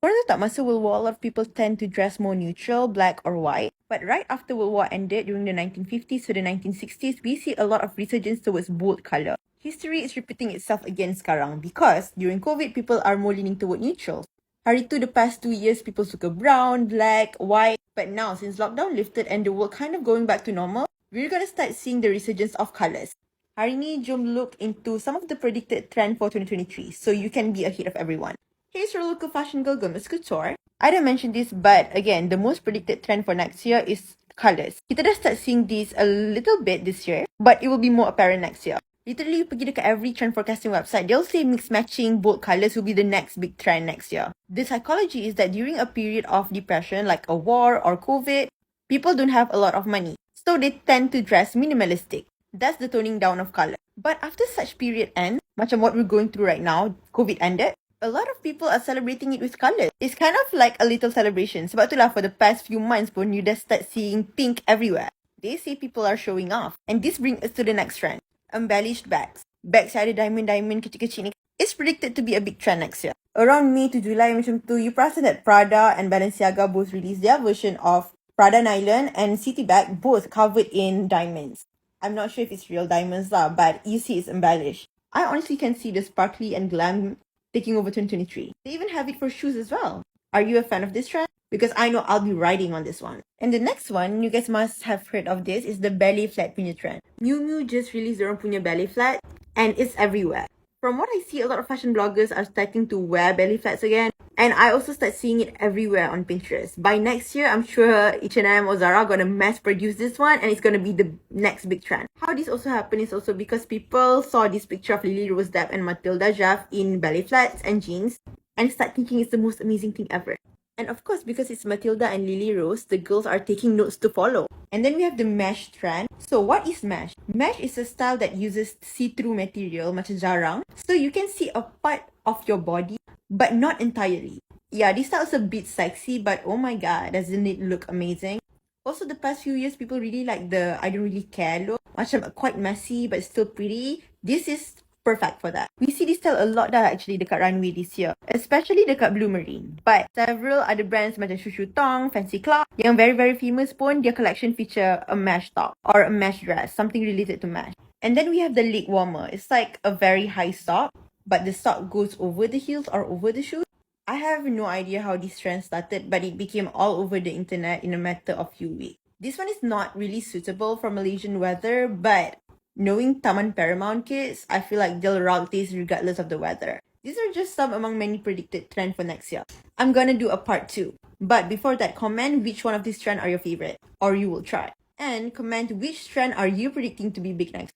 Korang tahu tak, masa World War, a lot of people tend to dress more neutral, black or white. But right after World War ended, during the 1950s to the 1960s, we see a lot of resurgence towards bold colour. History is repeating itself again sekarang because during COVID, people are more leaning toward neutral. Hari tu, the past 2 years, people suka brown, black, white. But now, since lockdown lifted and the world kind of going back to normal, we're gonna start seeing the resurgence of colours. Hari ni, jom look into some of the predicted trend for 2023 so you can be ahead of everyone. Here's your local fashion girl, Miss Couture. I didn't mention this, but again, the most predicted trend for next year is colours. Kita dah start seeing this a little bit this year, but it will be more apparent next year. Literally, you pergi dekat every trend forecasting website, they'll say mix matching bold colours will be the next big trend next year. The psychology is that during a period of depression, like a war or COVID, people don't have a lot of money. So they tend to dress minimalistic. That's the toning down of colour. But after such period ends, macam what we're going through right now, COVID ended, a lot of people are celebrating it with colours. It's kind of like a little celebration. Sebab itulah for the past few months pun, you dah start seeing pink everywhere. They say people are showing off. And this brings us to the next trend. Embellished bags. Bags yang ada diamond kecil-kecil ni. It's predicted to be a big trend next year. Around May to July macam tu, you perasan that Prada and Balenciaga both released their version of Prada Nylon and City Bag, both covered in diamonds. I'm not sure if it's real diamonds lah, but you see it's embellished. I honestly can see the sparkly and glam taking over 2023. They even have it for shoes as well. Are you a fan of this trend? Because I know I'll be riding on this one. And the next one, you guys must have heard of this, is the belly flat punya trend. Miu Miu just released their own punya belly flat, and it's everywhere. From what I see, a lot of fashion bloggers are starting to wear belly flats again. And I also start seeing it everywhere on Pinterest. By next year, I'm sure H&M or Zara are going to mass produce this one, and it's going to be the next big trend. How this also happened is also because people saw this picture of Lily Rose Depp and Matilda Jaff in belly flats and jeans and start thinking it's the most amazing thing ever. And of course, because it's Matilda and Lily Rose, the girls are taking notes to follow. And then we have the mesh trend. So what is mesh? Mesh is a style that uses see-through material, macam jarang. So you can see a part of your body, but not entirely. Yeah, this style is a bit sexy, but oh my god, doesn't it look amazing? Also, the past few years, people really like the I don't really care look. Macam quite messy, but still pretty. This is perfect for that. We see this style a lot dah actually dekat runway this year, especially dekat Blue Marine. But several other brands macam Shu Shu Tong, Fancy Clock, yang very famous pun, their collection feature a mesh top or a mesh dress, something related to mesh. And then we have the leg warmer. It's like a very high sock, but the sock goes over the heels or over the shoes. I have no idea how this trend started, but it became all over the internet in a matter of few weeks. This one is not really suitable for Malaysian weather, but knowing Taman Paramount kids, I feel like they'll rock this regardless of the weather. These are just some among many predicted trends for next year. I'm gonna do a part 2. But before that, comment which one of these trends are your favorite, or you will try. And comment which trend are you predicting to be big next.